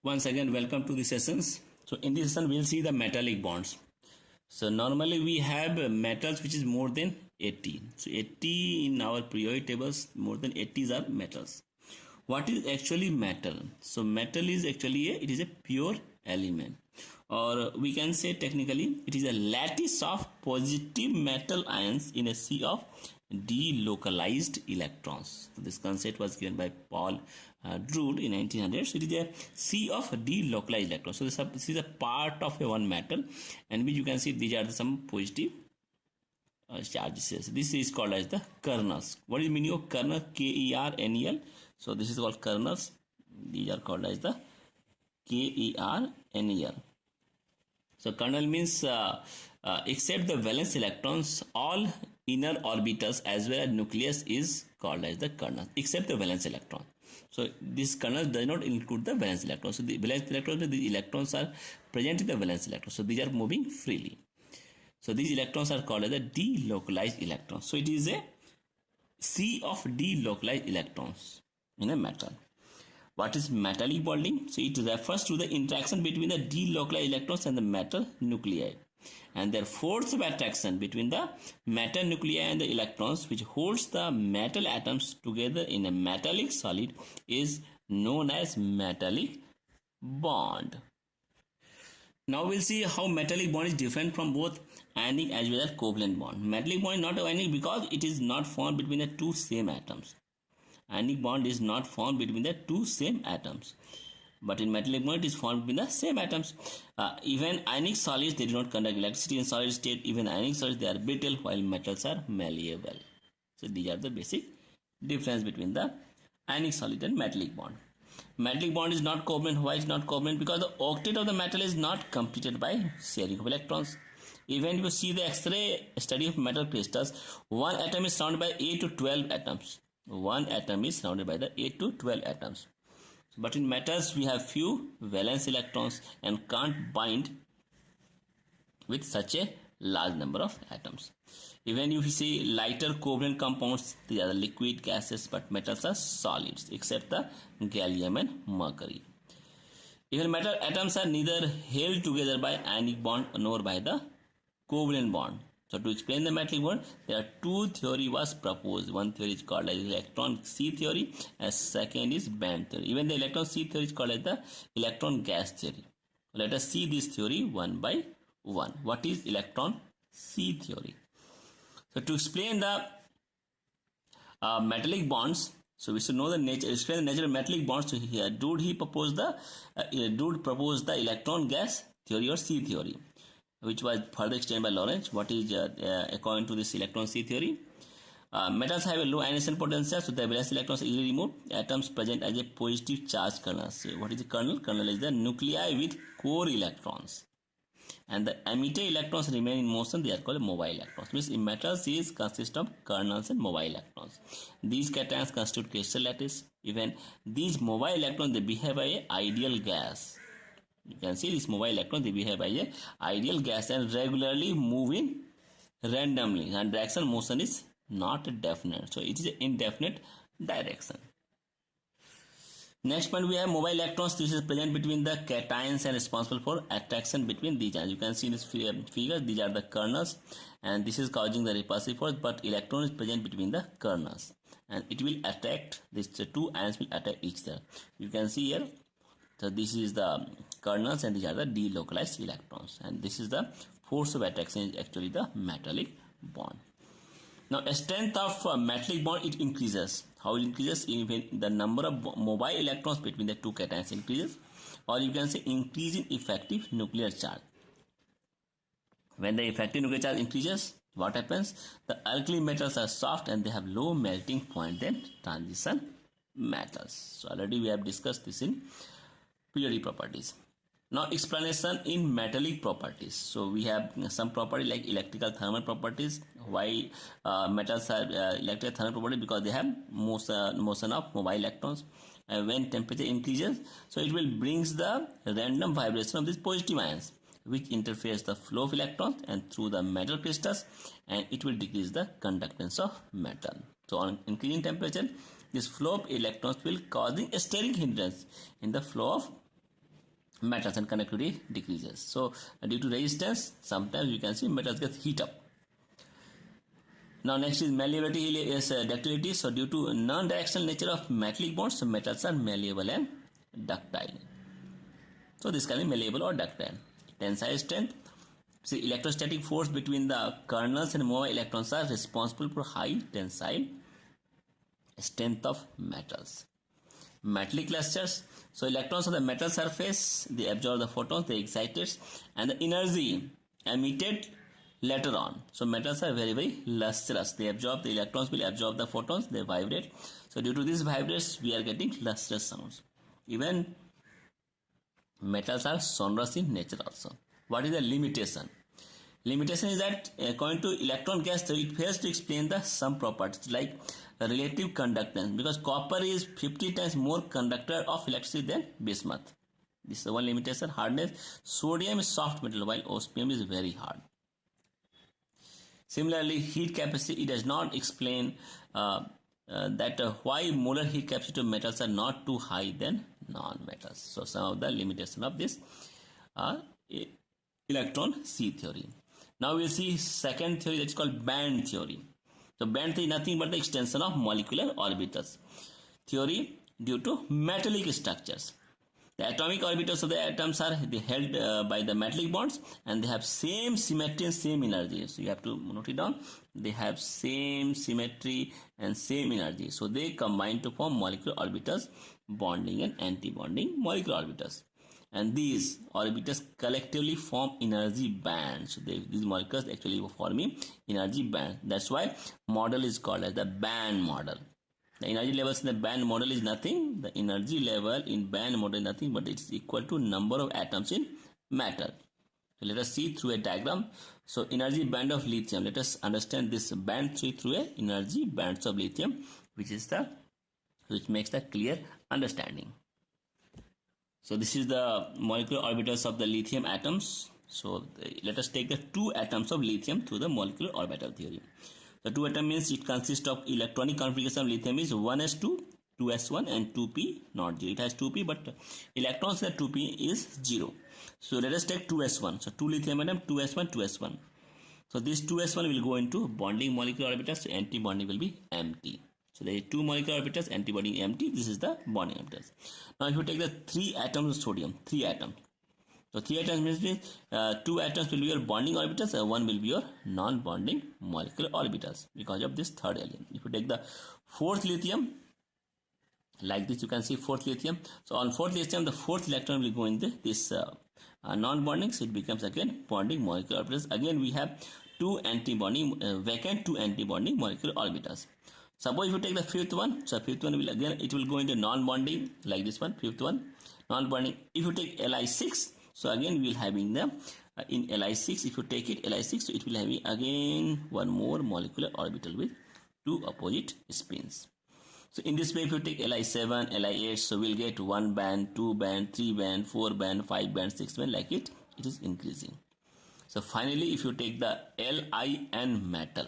Once again, welcome to the sessions. So in this session, we'll see the metallic bonds. So normally we have metals which is more than 80. So 80 in our periodic tables, more than 80s are metals. What is actually metal? So metal is actually it is a pure element, or we can say technically it is a lattice of positive metal ions in a sea of delocalized electrons. So this concept was given by Paul Drude in 1900. So it is a sea of delocalized electrons. So this is a part of a one metal, and which you can see these are some positive charges. This is called as the kernels. What is the meaning of kernel? Kernel. So this is called kernels. These are called as the Kernel. So kernel means except the valence electrons, all inner orbitals as well as nucleus is called as the kernel, except the valence electron. So this kernel does not include the valence electron. So the valence electrons, the electrons are present in the valence electron. So these are moving freely. So these electrons are called as the delocalized electrons. So it is a sea of delocalized electrons in a metal. What is metallic bonding? So it refers to the interaction between the delocalized electrons and the metal nuclei, and their force of attraction between the metal nuclei and the electrons, which holds the metal atoms together in a metallic solid, is known as metallic bond. Now we'll see how metallic bond is different from both ionic as well as covalent bond. Metallic bond is not ionic because it is not formed between the two same atoms. Ionic bond is not formed between the two same atoms, but in metallic bond it is formed between the same atoms. Even ionic solids, they do not conduct electricity in solid state. Even ionic solids, they are brittle, while metals are malleable. So these are the basic difference between the ionic solid and metallic bond. Metallic bond is not covalent. Why is not covalent? Because the octet of the metal is not completed by sharing of electrons. Even if you see the X-ray study of metal crystals, one atom is surrounded by 8 to 12 atoms. One atom is surrounded by the 8 to 12 atoms. But in metals, we have few valence electrons and can't bind with such a large number of atoms. Even if you see lighter covalent compounds, they are liquid gases, but metals are solids, except the gallium and mercury. Even metal atoms are neither held together by ionic bond nor by the covalent bond. So to explain the metallic bond, there are two theories was proposed. One theory is called as electron sea theory, and second is band theory. Even the electron sea theory is called as the electron gas theory. Let us see this theory one by one. What is electron sea theory? So to explain the metallic bonds, so we should know the nature. Explain the nature of metallic bonds. So here, Drude proposed the electron gas theory or sea theory, which was further extended by Lorentz. What is according to this electron sea theory? Metals have a low ionization potential, so the valence electrons are easily removed. Atoms present as a positive charge kernel. So what is the kernel? Kernel is the nuclei with core electrons, and the emitter electrons remain in motion. They are called mobile electrons. Means in metals is consist of kernels and mobile electrons. These cations constitute crystal lattice. Even these mobile electrons, they behave by an ideal gas. You can see this mobile electron, they behave by a ideal gas and regularly move in randomly, and direction motion is not definite. So it is an indefinite direction. Next point, we have mobile electrons. This is present between the cations and responsible for attraction between these ions. You can see in this figure, these are the kernels, and this is causing the repulsive force, but electron is present between the kernels, and it will attract, these two ions will attract each other. You can see here. So this is the kernels and these are the delocalized electrons, and this is the force of attraction is actually the metallic bond. Now strength of metallic bond, it increases. How it increases? Even the number of mobile electrons between the two cations increases, or you can say increase in effective nuclear charge. When the effective nuclear charge increases, what happens? The alkali metals are soft and they have low melting point than transition metals. So already we have discussed this in periodic properties. Now explanation in metallic properties. So we have some property like electrical thermal properties. Why metals are electrical thermal property? Because they have motion of mobile electrons, and when temperature increases, so it will brings the random vibration of these positive ions, which interferes the flow of electrons and through the metal crystals, and it will decrease the conductance of metal. So on increasing temperature, this flow of electrons will causing a stirring hindrance in the flow of metals and conductivity decreases. So due to resistance, sometimes you can see metals get heat up. Now next is malleability is ductility. So due to non-directional nature of metallic bonds, so metals are malleable and ductile. So this can be malleable or ductile. Tensile strength. See, electrostatic force between the kernels and mobile electrons are responsible for high tensile strength of metals. Metallic clusters. So electrons on the metal surface, they absorb the photons, they excite it, and the energy emitted later on. So metals are very, very lustrous. They absorb, the electrons will absorb the photons, they vibrate. So due to these vibrations, we are getting lustrous sounds. Even metals are sonorous in nature also. What is the limitation? Limitation is that according to electron gas theory, it fails to explain the some properties like relative conductance, because copper is 50 times more conductor of electricity than bismuth. This is one limitation. Hardness. Sodium is soft metal while osmium is very hard. Similarly, heat capacity, it does not explain that why molar heat capacity of metals are not too high than non-metals. So some of the limitation of this electron C theory. Now we'll see second theory, that's called band theory. So band theory is nothing but the extension of molecular orbitals theory due to metallic structures. The atomic orbitals of the atoms are held by the metallic bonds, and they have same symmetry and same energy. So you have to note it down. They have same symmetry and same energy. So they combine to form molecular orbitals, bonding and anti-bonding molecular orbitals. And these orbitals collectively form energy bands. So these molecules actually forming energy band. That's why model is called as the band model. The energy levels in the band model is nothing. The energy level in band model is nothing, but it's equal to number of atoms in matter. So let us see through a diagram. So energy band of lithium. Let us understand this band through a energy bands of lithium, which makes the clear understanding. So this is the molecular orbitals of the lithium atoms. So let us take the two atoms of lithium through the molecular orbital theory. The two atom means it consists of electronic configuration of lithium is 1s2, 2s1 and 2p not 0. It has 2p, but electrons in the 2p is 0. So let us take 2s1. So 2 lithium atom, 2s1, 2s1. So this 2s1 will go into bonding molecular orbitals, so anti-bonding will be empty. So there are two molecular orbitals, anti-bonding empty. This is the bonding orbitals. Now if you take the 3 atoms of sodium, 3 atoms. So 3 atoms means 2 atoms will be your bonding orbitals and 1 will be your non-bonding molecular orbitals because of this third element. If you take the 4th lithium, like this, you can see 4th lithium. So on 4th lithium, the 4th electron will go in this non-bonding, so it becomes again bonding molecular orbitals. Again we have two anti-bonding vacant two anti-bonding molecular orbitals. Suppose if you take the 5th one, so 5th one will again it will go into non-bonding like this one, 5th one non-bonding. If you take Li6, so again we will having them in Li6. If you take it Li6, so it will have again one more molecular orbital with two opposite spins. So in this way, if you take Li7, Li8, so we'll get 1 band, 2 band, 3 band, 4 band, 5 band, 6 band, like it is increasing. So finally, if you take the Lin metal,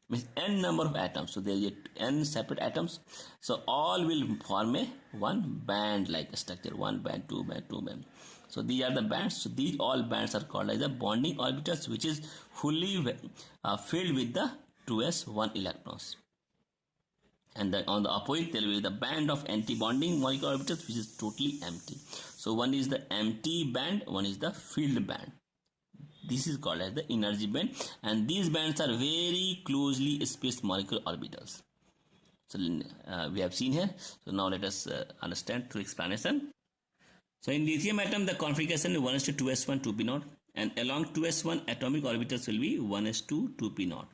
means n number of atoms, so there is n separate atoms, so all will form a one band like structure, 1 band, 2 band, 2 band. So these are the bands. So these all bands are called as the bonding orbitals, which is fully filled with the 2s1 electrons. And on the opposite there will be the band of anti-bonding molecular orbitals, which is totally empty. So one is the empty band, one is the filled band. This is called as the energy band, and these bands are very closely spaced molecular orbitals. So we have seen here. So now let us understand through explanation. So in lithium atom, the configuration is 1s to 2s1 2p naught, and along 2s1 atomic orbitals will be 1s2 2p naught.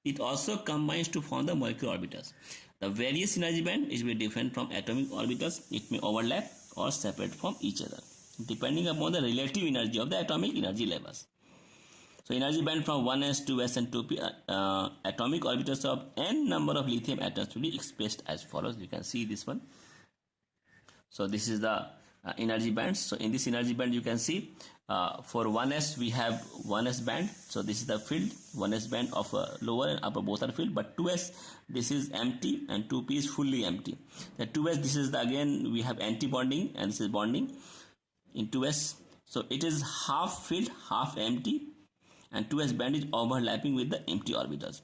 It also combines to form the molecular orbitals. The various energy band is very different from atomic orbitals. It may overlap or separate from each other, depending upon the relative energy of the atomic energy levels. So energy band from 1s, 2s and 2p atomic orbitals of n number of lithium atoms will be expressed as follows. You can see this one. So this is the energy bands. So in this energy band you can see for 1s we have 1s band. So this is the filled 1s band of lower and upper both are filled, but 2s this is empty and 2p is fully empty. The 2s this is the, again we have anti-bonding and this is bonding. in 2s. So it is half filled, half empty, and 2s band is overlapping with the empty orbitals.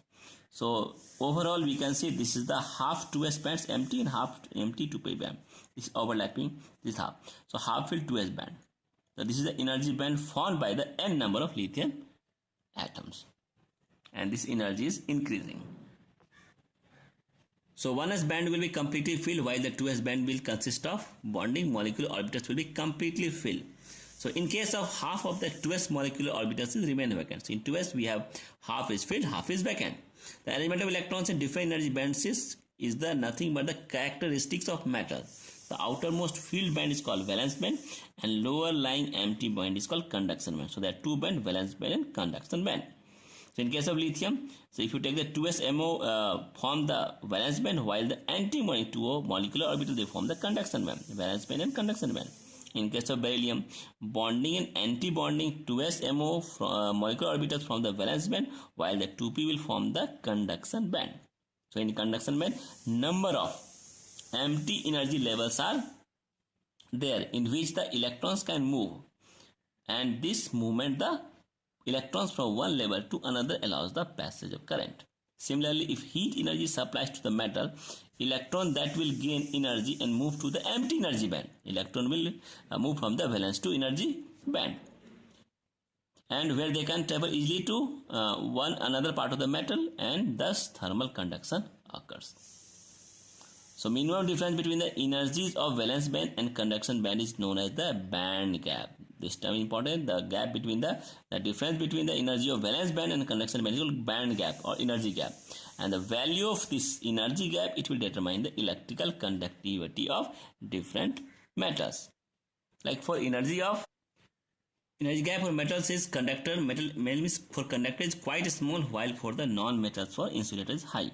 So overall we can see this is the half 2s bands empty and half empty 2p band. This is overlapping, this half. So half filled 2s band. So this is the energy band formed by the n number of lithium atoms, and this energy is increasing. So 1s band will be completely filled, while the 2s band will consist of bonding molecular orbitals will be completely filled. So in case of half of the 2s molecular orbitals is remain vacant. So in 2s we have half is filled, half is vacant. The arrangement of electrons in different energy bands is the nothing but the characteristics of matter. The outermost filled band is called valence band, and lower lying empty band is called conduction band. So there are two bands, valence band and conduction band. So in case of lithium, so if you take the 2s-MO form the valence band, while the antimony 2O molecular orbital they form the conduction band, valence band and conduction band. In case of beryllium, bonding and anti-bonding 2s-MO molecular orbitals from the valence band, while the 2p will form the conduction band. So in conduction band, number of empty energy levels are there in which the electrons can move, and this movement the electrons from one level to another allows the passage of current. Similarly, if heat energy supplies to the metal, electron that will gain energy and move to the empty energy band. Electron will move from the valence to energy band, and where they can travel easily to one another part of the metal, and thus thermal conduction occurs. So minimum difference between the energies of valence band and conduction band is known as the band gap. This term is important. The gap between the difference between the energy of valence band and conduction band is called band gap or energy gap. And the value of this energy gap, it will determine the electrical conductivity of different metals. Like for energy gap for metals is metal means for conductor is quite small, while for the non-metals for insulator is high.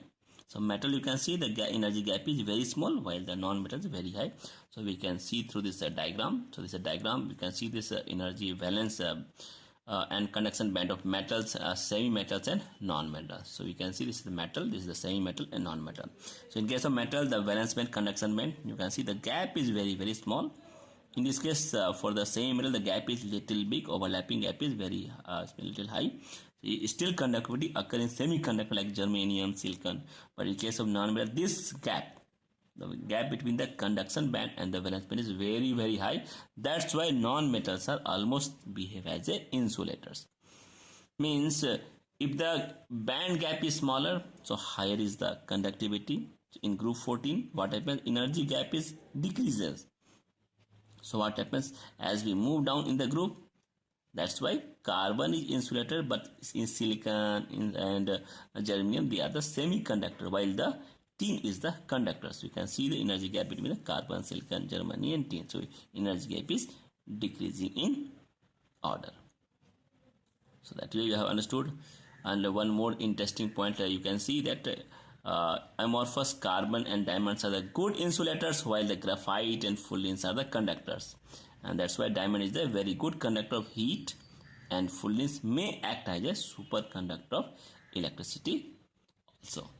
So metal, you can see the energy gap is very small, while the non-metal is very high. So we can see through this diagram. So this is a diagram. We can see this energy valence and conduction band of metals, semi-metals and non-metals. So we can see this is the metal, this is the semi-metal and non-metal. So in case of metal, the valence band, conduction band, you can see the gap is very, very small. In this case, for the same metal, the gap is little big, overlapping gap is very little high. Still conductivity occur in semiconductor like germanium, silicon, but in case of non-metal, this gap, the gap between the conduction band and the valence band is very, very high. That's why non-metals are almost behave as a insulators. Means if the band gap is smaller, so higher is the conductivity. In group 14, what happens? Energy gap is decreases. So what happens as we move down in the group? That's why carbon is insulator, but in silicon and germanium they are the semiconductor, while the tin is the conductor. So you can see the energy gap between the carbon, silicon, germanium and tin. So energy gap is decreasing in order. So that way you have understood. And one more interesting point, you can see that amorphous carbon and diamonds are the good insulators, while the graphite and fullerenes are the conductors. And that's why diamond is the very good conductor of heat, and fullerenes may act as a superconductor of electricity also.